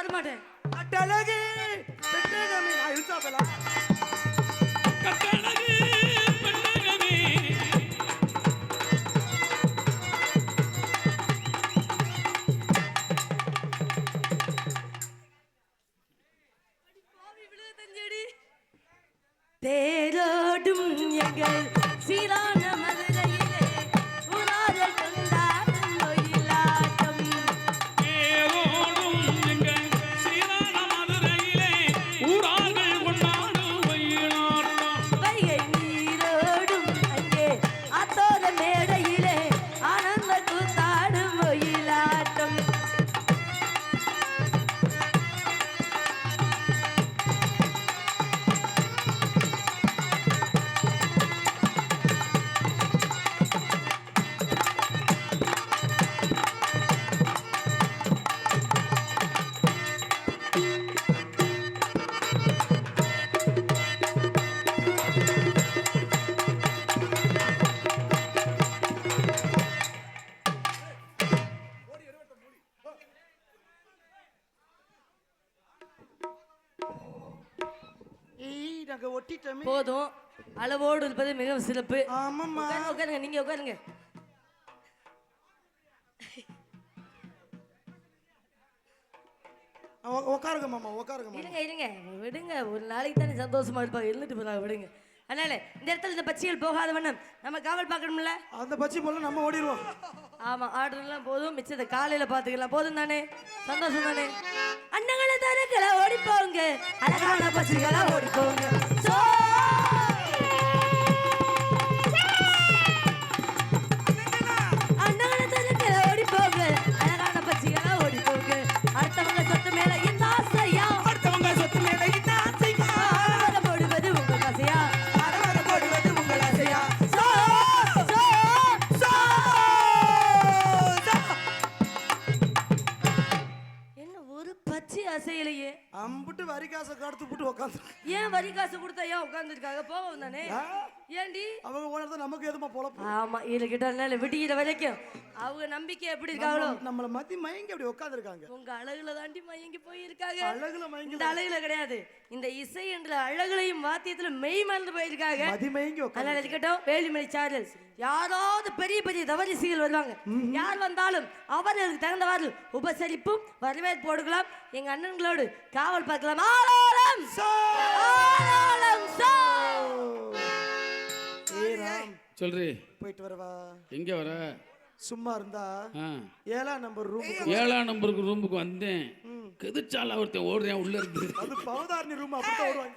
ஆட மாட்டேன். கட்டழகி பெட்டகமே நான் இழுத்தாப்பலா கட்டழகி பெட்டகமே தேரோடும் எங்கள் சீரான மதுரையிலே ஊரார்கள் கொண்டாடும் ஒயிலாட்டம். தேரோடும் எங்கள் சீரான மதுரையிலே ஊரார்கள் கொண்டாடும் ஒயிலாட்டம். வைகை நீரோடும் அங்கே ஆத்தோர மேடையிலே ஆனந்த கூத்தாடும் ஒயிலாட்டம். நாங்க ஒட்டிட்டோமே. போதும், அளவோடு இருப்பது மிகவும் சிறப்பு. ஆமாம்மா. உட்காருங்க, நீங்க உட்காருங்க. உட்காருங்க மாமா, உட்காருங்க மாமா. இருங்க இருங்க, விடுங்க. ஒரு நாளைக்கு தானே சந்தோஷமா இருப்பாங்க, இருந்துட்டு போறாங்க, விடுங்க. அதனால இந்த இடத்துல இந்த பச்சிகள் போகாத வண்ணம் நம்ம காவல் பார்க்கணும்ல. அந்த பச்சி போல நம்ம ஓடிடுவோம். ஆமா, ஆர்டர்லாம் போதும், மிச்சத்தை காலையில பாத்துக்கலாம். போதும் தானே, சந்தோஷம் தானே. அண்ணங்களை தரக்களை ஓடி போங்க, அழகான பச்சிகளா ஓடி போங்க. அண்ணங்களை தரக்களை ஓடி போங்க, அழகான பச்சிகளா ஓடி போங்க. அடுத்தவங்க சொத்து மேல இந்த ஆசையா, அடுத்தவங்க சொத்து மேல இந்த ஆசையா, அழகாக போடுவது உங்க ஆசையா, அழகாக போடுவது உங்கள் ஆசையா. என்ன ஒரு பச்சை அசையிலையே. அம்புட்டு வரி காசை கடத்து போட்டு உட்காந்து. ஏன் வரி காசு கொடுத்தா ஏன் உட்காந்துருக்காங்க? போகவும் தானே. ஏண்டி அவங்க ஓனதான் நமக்கு எதுமா பொழப்பு. ஆமா, இதுகிட்ட விடிகிற வரைக்கும் அவங்க நம்பிக்கை எப்படி இருக்காங்களோ நம்மள மத்தி மயங்கி அப்படி உட்காந்துருக்காங்க. உங்க அழகுல தாண்டி மயங்கி போயிருக்காங்க. அழகுல மயங்கி, இந்த அழகுல கிடையாது, இந்த இசை என்ற அழகுலையும் வாத்தியத்துல மெய் மறந்து போயிருக்காங்க. மதி மயங்கி அதனால இருக்கட்டும், வேலிமலை சாரல் யாராவது பெரிய பெரிய தவறிசிகள் வருவாங்க. யார் வந்தாலும் அவர்களுக்கு தகுந்தவாறு உபசரிப்பும் வரவேற்பு கொடுக்கலாம். எங்க அண்ணன்களோடு காவல் பார்க்கலாம். ஆலோலம் ஆலோலம் சோ. சொல்றி போயிட்டு வரவா? எங்க வர? சும்மா இருந்தா 7ஆம் நம்பர் ரூம். 7ஆம் நம்பருக்கு ரூமுக்கு வந்தேன். கெதிச்சால ஒருத்தன் ஓடுறேன் உள்ள இருந்து. அது பவதாரணி ரூம், அப்படித்தான் ஓடுவாங்க.